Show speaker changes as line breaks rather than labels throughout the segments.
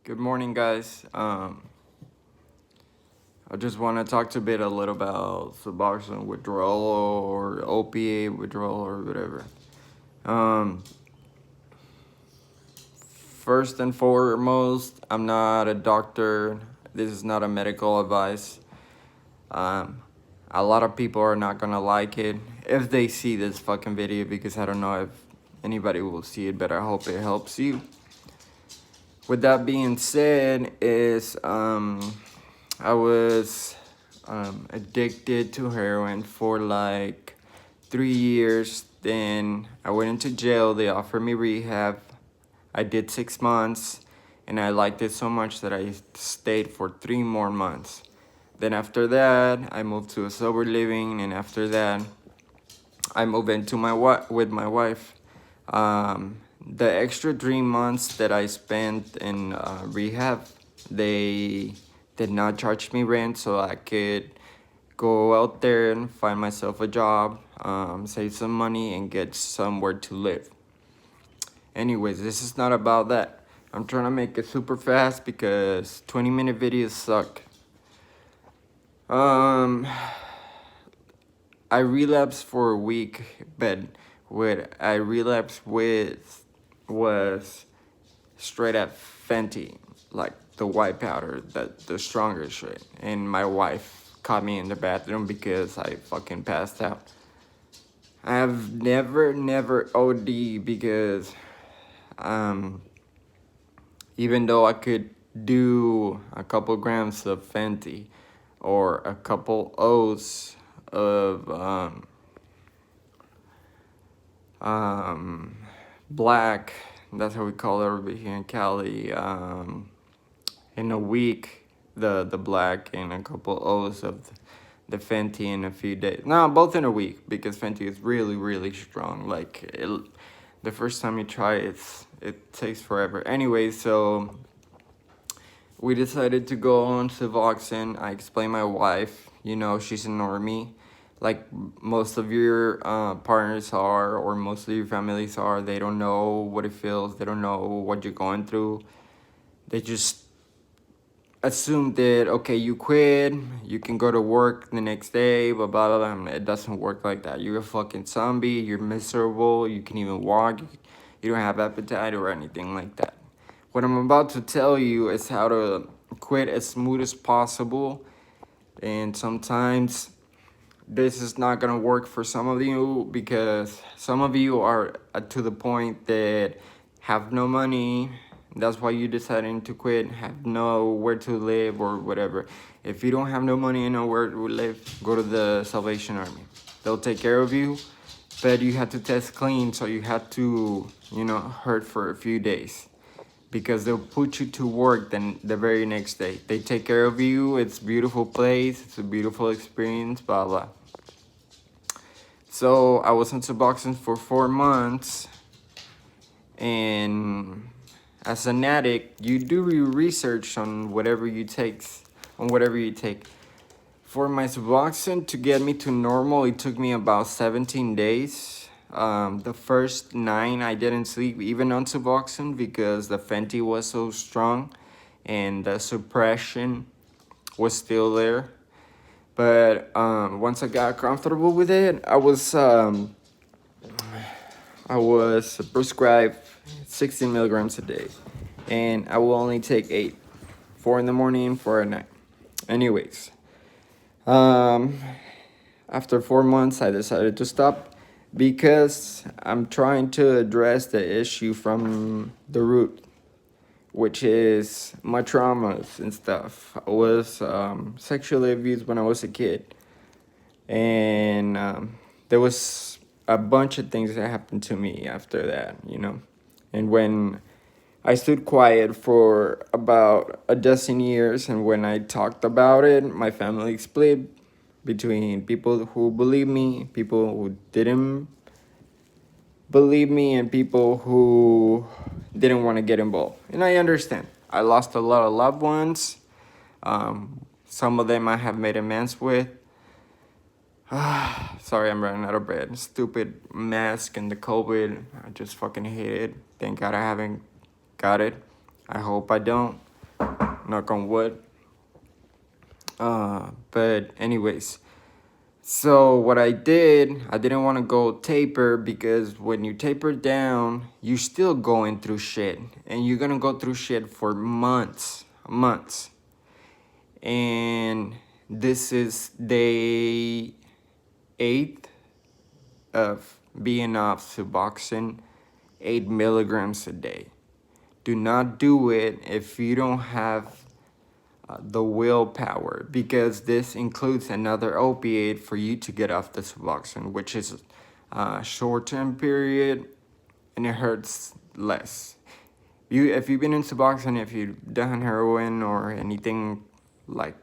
Good morning, guys. I just want to talk to a bit a little about Suboxone withdrawal or opiate withdrawal or whatever. Um, First and foremost, I'm not a doctor. This is not a medical advice. Um, a lot of people are not gonna like it if they see this fucking video because I don't know if anybody will see it, but I hope it helps you. With that being said, I was addicted to heroin for like 3 years. Then I went into jail. They offered me rehab. I did 6 months, and I liked it so much that I stayed for 3 more months. Then after that, I moved to a sober living, and after that, I moved into with my wife. The extra 3 months that I spent in rehab, they did not charge me rent, so I could go out there and find myself a job, save some money, and get somewhere to live. Anyways, this is not about that. I'm trying to make it super fast because 20-minute videos suck. Um, I relapsed for a week, but what I relapsed with was straight up Fenty, like the white powder, the stronger shit. And my wife caught me in the bathroom because I fucking passed out. I've never OD because um, even though I could do a couple grams of Fenty or a couple O's of black, that's how we call it over here in Cali, in a week, the black, and a couple O's of the Fenty in a few days. No, both in a week, because Fenty is really strong. The first time you try it, it takes forever. Anyway, so we decided to go on Suboxone. I explained my wife, she's a normie, like most of your partners are, or most of your families are. They don't know what it feels. They don't know what you're going through. They just assume that, okay, you quit, you can go to work the next day, blah blah blah. It doesn't work like that. You're a fucking zombie. You're miserable. You can even walk. You don't have appetite or anything like that. What I'm about to tell you is how to quit as smooth as possible. And sometimes this is not gonna work for some of you because some of you are to the point that have no money. That's why you deciding to quit, have nowhere to live or whatever. If you don't have no money and nowhere to live, go to the Salvation Army. They'll take care of you, but you have to test clean, so you have to, hurt for a few days because they'll put you to work then the very next day. They take care of you. It's a beautiful place. It's a beautiful experience, blah, blah. So I was on Suboxone for 4 months, and as an addict, you do your research on whatever you take. For my Suboxone to get me to normal, it took me about 17 days. The first 9, I didn't sleep even on Suboxone because the Fenty was so strong and the suppression was still there. But once I got comfortable with it, I was prescribed 16 milligrams a day, and I will only take 8, 4 in the morning, 4 at night. Anyways, after 4 months, I decided to stop because I'm trying to address the issue from the root, which is my traumas and stuff. I was sexually abused when I was a kid, and there was a bunch of things that happened to me after that, And when I stood quiet for about a dozen years, and when I talked about it, my family split between people who believed me, people who didn't believe me, and people who didn't want to get involved. And I understand. I lost a lot of loved ones. Some of them I have made amends with. Sorry, I'm running out of breath. Stupid mask and the COVID. I just fucking hate it. Thank God I haven't got it. I hope I don't. knock on wood. But anyways, so what I didn't want to go taper, because when you taper down, you're still going through shit, and you're gonna go through shit for months. And this is day 8 of being off Suboxone, 8 milligrams a day. Do not do it if you don't have the willpower, because this includes another opiate for you to get off the Suboxone, which is a short-term period, and it hurts less. If you've been in Suboxone, if you've done heroin or anything like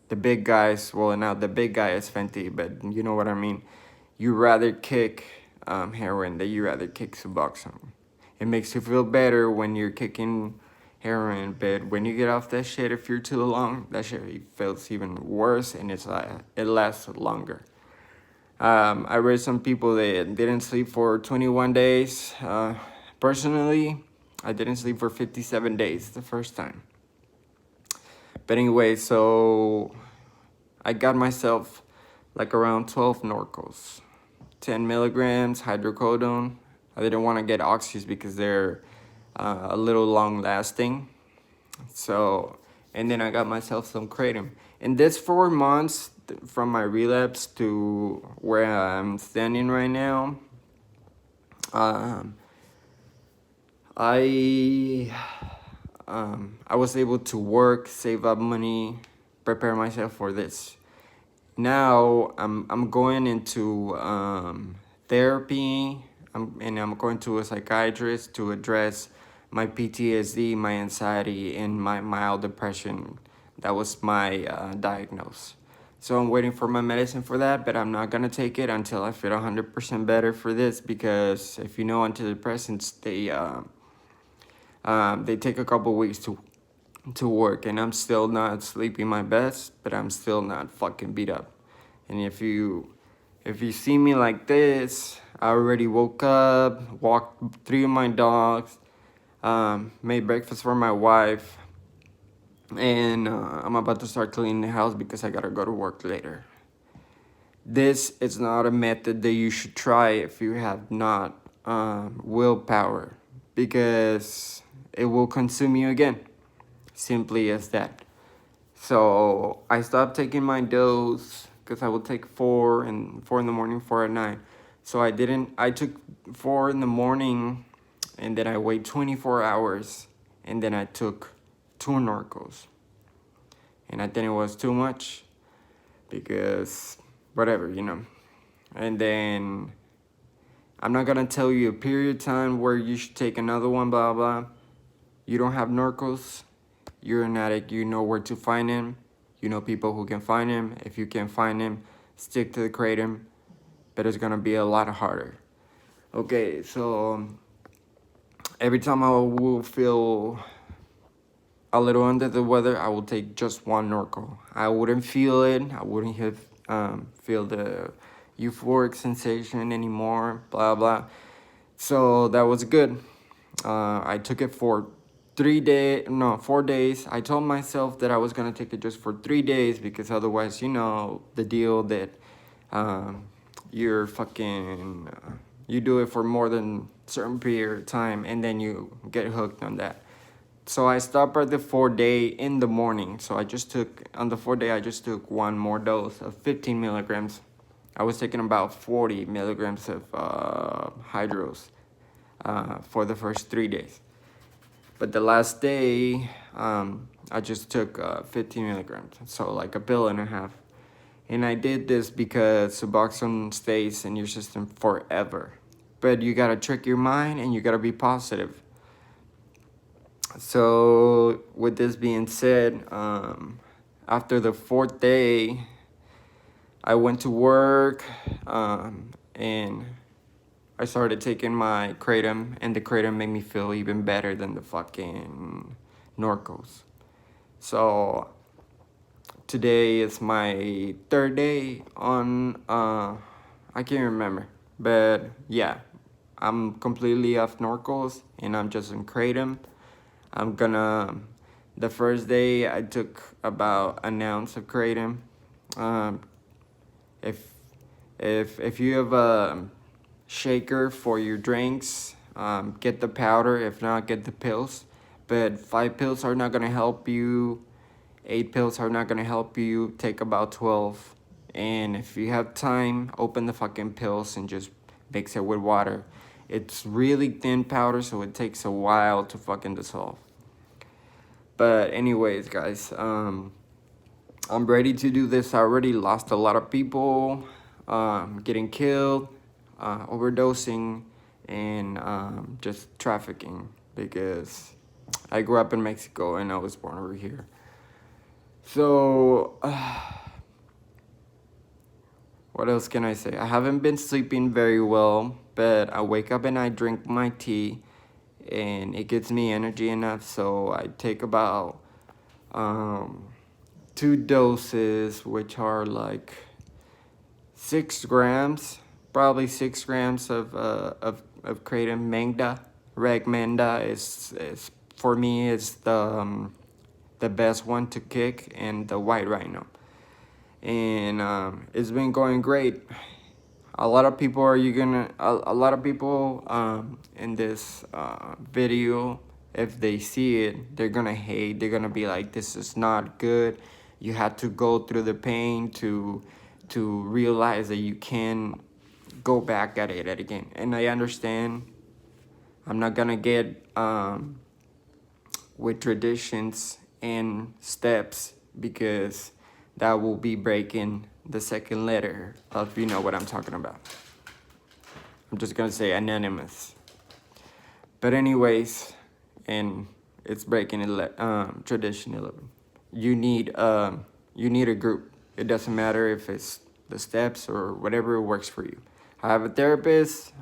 the big guys, well, now the big guy is Fenty, but you know what I mean. You rather kick heroin than you rather kick Suboxone. It makes you feel better when you're kicking heroin, but when you get off that shit, if you're too long, that shit feels even worse, and it lasts longer. I read some people that didn't sleep for 21 days. Personally, I didn't sleep for 57 days the first time. But anyway, so I got myself like around 12 Norcos, 10 milligrams hydrocodone. I didn't want to get oxys because they're a little long lasting. So, and then I got myself some kratom. In this 4 months from my relapse to where I'm standing right now, I was able to work, save up money, prepare myself for this. Now I'm going into therapy, and I'm going to a psychiatrist to address my PTSD, my anxiety, and my mild depression. That was my diagnosis. So I'm waiting for my medicine for that, but I'm not gonna take it until I feel 100% better for this, because if you know, antidepressants, they take a couple weeks to work, and I'm still not sleeping my best, but I'm still not fucking beat up. And if you see me like this, I already woke up, walked 3 of my dogs, made breakfast for my wife, and I'm about to start cleaning the house because I gotta go to work later. This is not a method that you should try if you have not willpower, because it will consume you again. Simply as that. So I stopped taking my dose because I would take 4 in the morning, 4 at night. So I took 4 in the morning, and then I waited 24 hours, and then I took 2 Norcos. And I think it was too much, because whatever, you know. And then I'm not gonna tell you a period of time where you should take another one, blah, blah. You don't have Norcos, you're an addict, you know where to find him. You know people who can find him. If you can't find him, stick to the kratom, but it's gonna be a lot harder. Okay, so every time I will feel a little under the weather, I will take just 1 Norco. I wouldn't feel it. I wouldn't have feel the euphoric sensation anymore, blah, blah. So that was good. I took it for 4 days. I told myself that I was gonna take it just for 3 days, because otherwise, you know, the deal that you're fucking, you do it for more than a certain period of time, and then you get hooked on that. So I stopped at the 4th day in the morning. So on the 4th day, I just took 1 more dose of 15 milligrams. I was taking about 40 milligrams of hydros for the first 3 days. But the last day, I just took 15 milligrams, so like a pill and a half. And I did this because Suboxone stays in your system forever. But you gotta trick your mind, and you gotta be positive. So with this being said, after the 4th day, I went to work, and I started taking my kratom, and the kratom made me feel even better than the fucking Norcos. So today is my 3rd day on, I can't remember, but yeah, I'm completely off Norcos, and I'm just in kratom. I'm gonna The first day I took about an ounce of kratom. Um, if if you have a shaker for your drinks, get the powder. If not, get the pills. But 5 pills are not gonna help you. 8 pills are not gonna help you. Take about 12. And if you have time, open the fucking pills and just mix it with water. It's really thin powder, so it takes a while to fucking dissolve. But anyways, guys, I'm ready to do this. I already lost a lot of people, getting killed, overdosing, and just trafficking, because I grew up in Mexico and I was born over here. So, what else can I say? I haven't been sleeping very well, but I wake up and I drink my tea, and it gives me energy enough. So I take about 2 doses, which are like 6 grams, probably 6 grams of kratom. Mangda, reg manda is for me is the best one to kick, and the white rhino. And it's been going great. A lot of people a lot of people in this video, if they see it, they're gonna hate. They're gonna be like, this is not good. You had to go through the pain to realize that you can go back at it again. And I understand. I'm not gonna get with traditions and steps, because that will be breaking the second letter of, you know what I'm talking about. I'm just gonna say anonymous. But anyways, and it's breaking tradition 11. You need a group. It doesn't matter if it's the steps or whatever works for you. I have a therapist.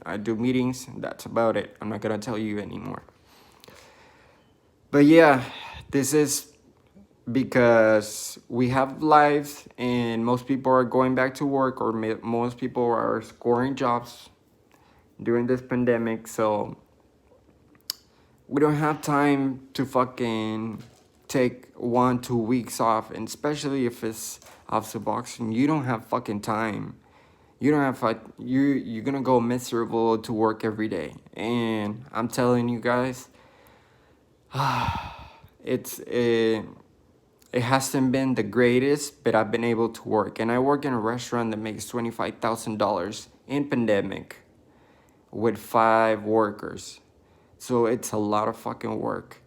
I do meetings. That's about it. I'm not gonna tell you anymore. But yeah, this is because we have lives, and most people are going back to work, or most people are scoring jobs during this pandemic. So we don't have time to fucking take 1-2 weeks off, and especially if it's off Suboxone, you don't have fucking time. You don't have you're gonna go miserable to work every day. And I'm telling you guys, it hasn't been the greatest, but I've been able to work. And I work in a restaurant that makes $25,000 in pandemic with 5 workers. So it's a lot of fucking work.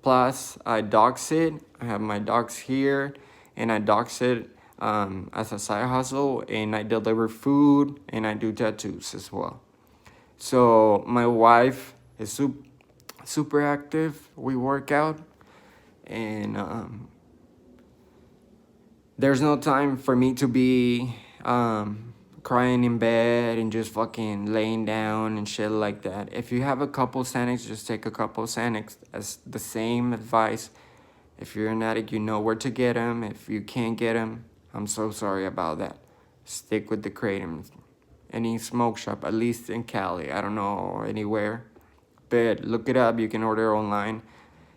Plus, I dog sit. I have my dogs here, and I dog sit as a side hustle, and I deliver food, and I do tattoos as well. So my wife is super active. We work out, and there's no time for me to be crying in bed and just fucking laying down and shit like that. If you have a couple Xanax, just take a couple Xanax. As the same advice. If you're an addict, you know where to get them. If you can't get them, I'm so sorry about that. Stick with the kratom. Any smoke shop, at least in Cali. I don't know anywhere, but look it up. You can order online.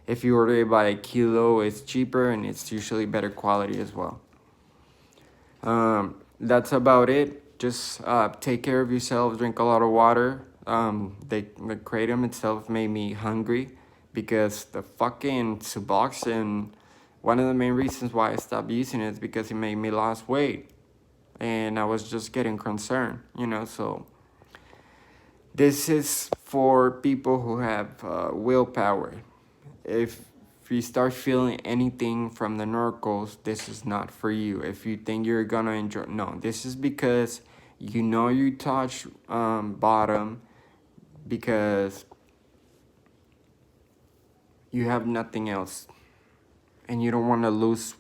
If you order it by a kilo, it's cheaper, and it's usually better quality as well. That's about it. Just take care of yourself. Drink a lot of water. The kratom itself made me hungry, because the fucking Suboxone, one of the main reasons why I stopped using it is because it made me lose weight, and I was just getting concerned, so this is for people who have willpower. If you start feeling anything from the narcos, this is not for you. If you think you're gonna enjoy, no, this is because you touch bottom, because you have nothing else, and you don't want to lose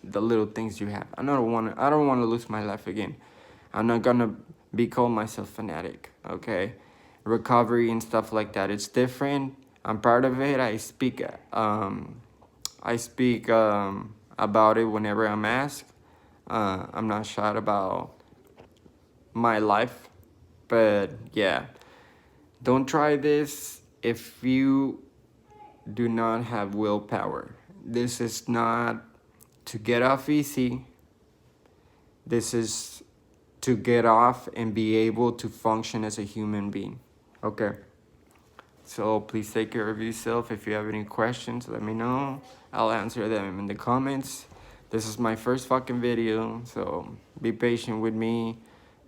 the little things you have. I don't want to lose my life again. I'm not gonna call myself fanatic, okay? Recovery and stuff like that, it's different. I'm part of it. I speak about it whenever I'm asked. I'm not shy about my life, but yeah, don't try this if you do not have willpower. This is not to get off easy. This is to get off and be able to function as a human being. Okay. So please take care of yourself. If you have any questions, let me know. I'll answer them in the comments. This is my first fucking video, so be patient with me.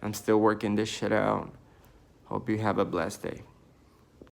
I'm still working this shit out. Hope you have a blessed day.